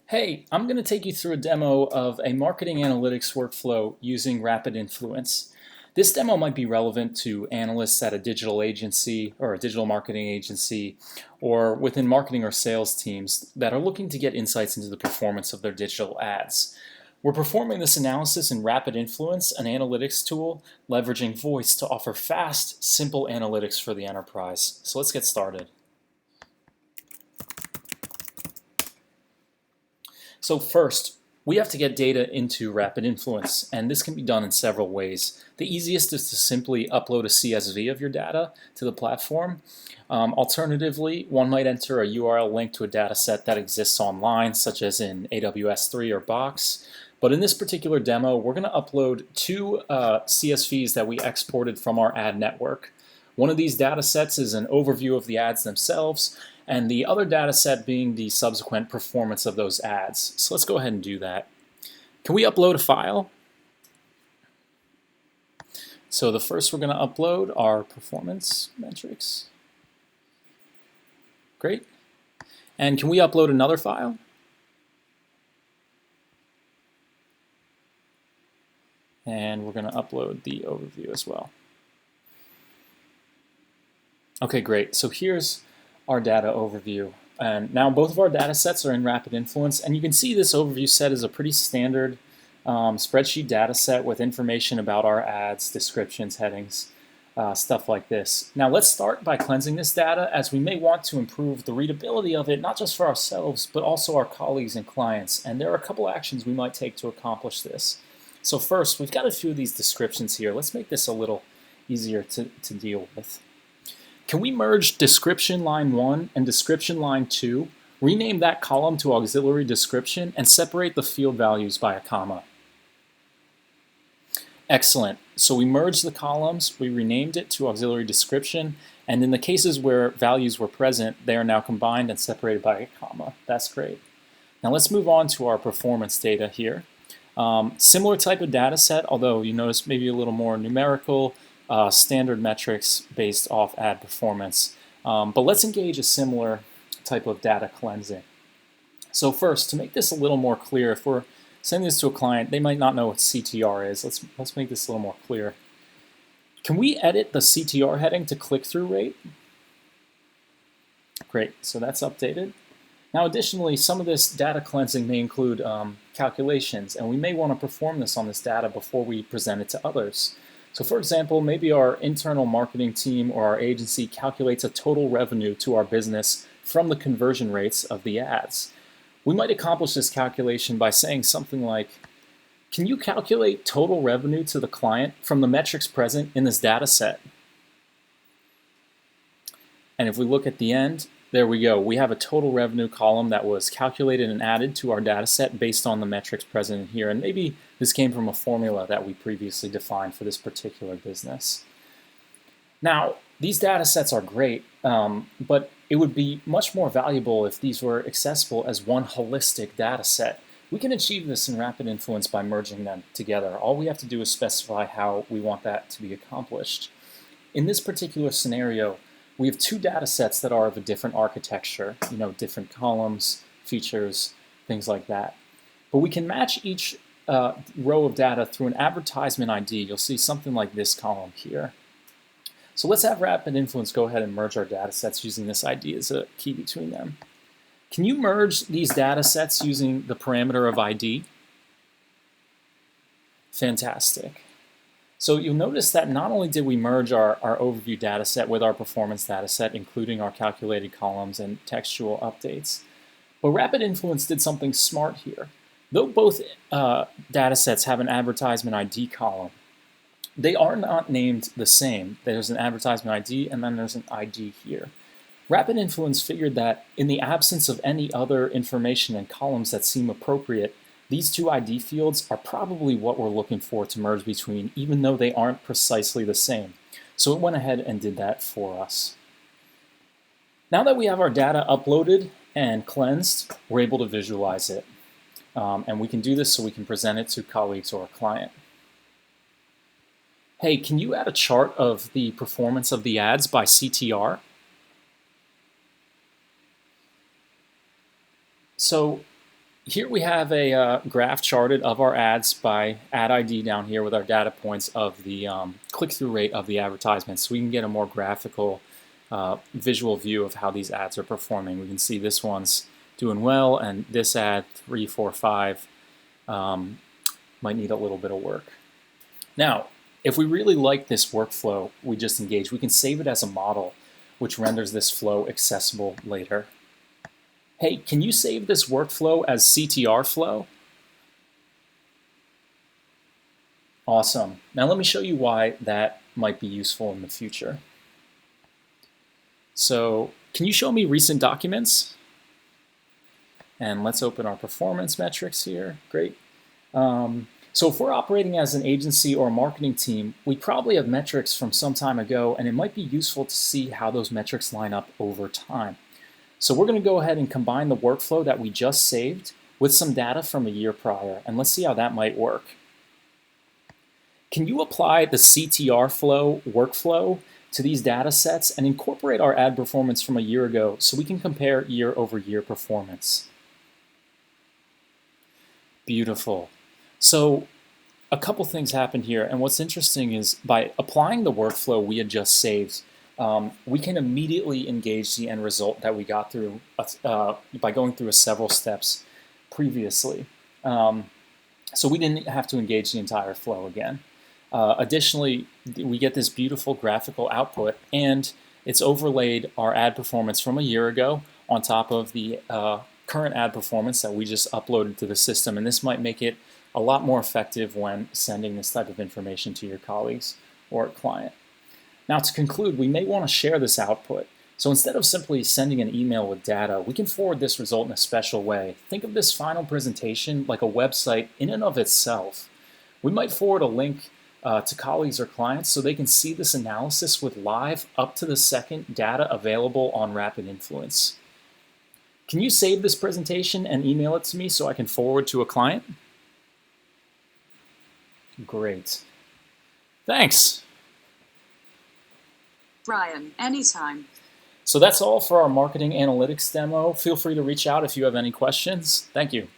Hey, I'm going to take you through a demo of a marketing analytics workflow using Rapidinfluence. This demo might be relevant to analysts at a digital agency or a digital marketing agency or within marketing or sales teams that are looking to get insights into the performance of their digital ads. We're performing this analysis in Rapidinfluence, an analytics tool leveraging voice to offer fast, simple analytics for the enterprise. So let's get started. So first, we have to get data into Rapidinfluence, and this can be done in several ways. The easiest is to simply upload a CSV of your data to the platform. Alternatively, one might enter a URL link to a data set that exists online, such as in AWS3 or Box. But in this particular demo, we're going to upload two CSVs that we exported from our ad network. One of these data sets is an overview of the ads themselves, and the other data set being the subsequent performance of those ads. So let's go ahead and do that. Can we upload a file? So the first we're going to upload are performance metrics. Great. And can we upload another file? And we're going to upload the overview as well. Okay, great. So here's our data overview. And now both of our data sets are in Rapidinfluence, and you can see this overview set is a pretty standard spreadsheet data set with information about our ads, descriptions, headings, stuff like this. Now let's start by cleansing this data, as we may want to improve the readability of it, not just for ourselves, but also our colleagues and clients. And there are a couple actions we might take to accomplish this. So first, we've got a few of these descriptions here. Let's make this a little easier to deal with. Can we merge description line 1 and description line 2, rename that column to auxiliary description, and separate the field values by a comma? Excellent. So we merged the columns, we renamed it to auxiliary description, and in the cases where values were present, they are now combined and separated by a comma. That's great. Now let's move on to our performance data here. Similar type of data set, although you notice maybe a little more numerical, standard metrics based off ad performance. But let's engage a similar type of data cleansing. So first, to make this a little more clear, if we're sending this to a client, they might not know what CTR is. Let's make this a little more clear. Can we edit the CTR heading to click-through rate? Great, so that's updated. Now additionally, some of this data cleansing may include calculations, and we may want to perform this on this data before we present it to others. So for example, maybe our internal marketing team or our agency calculates a total revenue to our business from the conversion rates of the ads. We might accomplish this calculation by saying something like, can you calculate total revenue to the client from the metrics present in this data set? And if we look at the end, there we go. We have a total revenue column that was calculated and added to our data set based on the metrics present in here. And maybe this came from a formula that we previously defined for this particular business. Now, these data sets are great, but it would be much more valuable if these were accessible as one holistic data set. We can achieve this in Rapidinfluence by merging them together. All we have to do is specify how we want that to be accomplished. In this particular scenario, we have two data sets that are of a different architecture, different columns, features, things like that. But we can match each row of data through an advertisement ID. You'll see something like this column here. So let's have Rapidinfluence go ahead and merge our data sets using this ID as a key between them. Can you merge these data sets using the parameter of ID? Fantastic. So you'll notice that not only did we merge our overview data set with our performance data set, including our calculated columns and textual updates, but Rapidinfluence did something smart here. Though both data sets have an advertisement ID column, they are not named the same. There's an advertisement ID and then there's an ID here. Rapidinfluence figured that in the absence of any other information and columns that seem appropriate, these two ID fields are probably what we're looking for to merge between, even though they aren't precisely the same. So it went ahead and did that for us. Now that we have our data uploaded and cleansed, we're able to visualize it. And we can do this so we can present it to colleagues or a client. Hey, can you add a chart of the performance of the ads by CTR? So Here we have a graph charted of our ads by ad ID down here with our data points of the click-through rate of the advertisements, so we can get a more graphical visual view of how these ads are performing. We can see this one's doing well, and this ad 3, 4, 5 might need a little bit of work. Now, if we really like this workflow we just engaged, we can save it as a model, which renders this flow accessible later. Hey, can you save this workflow as CTR flow? Awesome. Now let me show you why that might be useful in the future. So, can you show me recent documents? And let's open our performance metrics here. Great. So if we're operating as an agency or a marketing team, we probably have metrics from some time ago, and it might be useful to see how those metrics line up over time. So we're going to go ahead and combine the workflow that we just saved with some data from a year prior, and let's see how that might work. Can you apply the CTR flow workflow to these data sets and incorporate our ad performance from a year ago so we can compare year-over-year performance? Beautiful. So a couple things happened here, and what's interesting is by applying the workflow we had just saved, we can immediately engage the end result that we got through by going through several steps previously. So we didn't have to engage the entire flow again. Additionally, we get this beautiful graphical output, and it's overlaid our ad performance from a year ago on top of the current ad performance that we just uploaded to the system, and this might make it a lot more effective when sending this type of information to your colleagues or client. Now, to conclude, we may want to share this output. So instead of simply sending an email with data, we can forward this result in a special way. Think of this final presentation like a website in and of itself. We might forward a link to colleagues or clients so they can see this analysis with live up-to-the-second data available on Rapidinfluence. Can you save this presentation and email it to me so I can forward to a client? Great. Thanks. Brian, anytime. So that's all for our marketing analytics demo. Feel free to reach out if you have any questions. Thank you.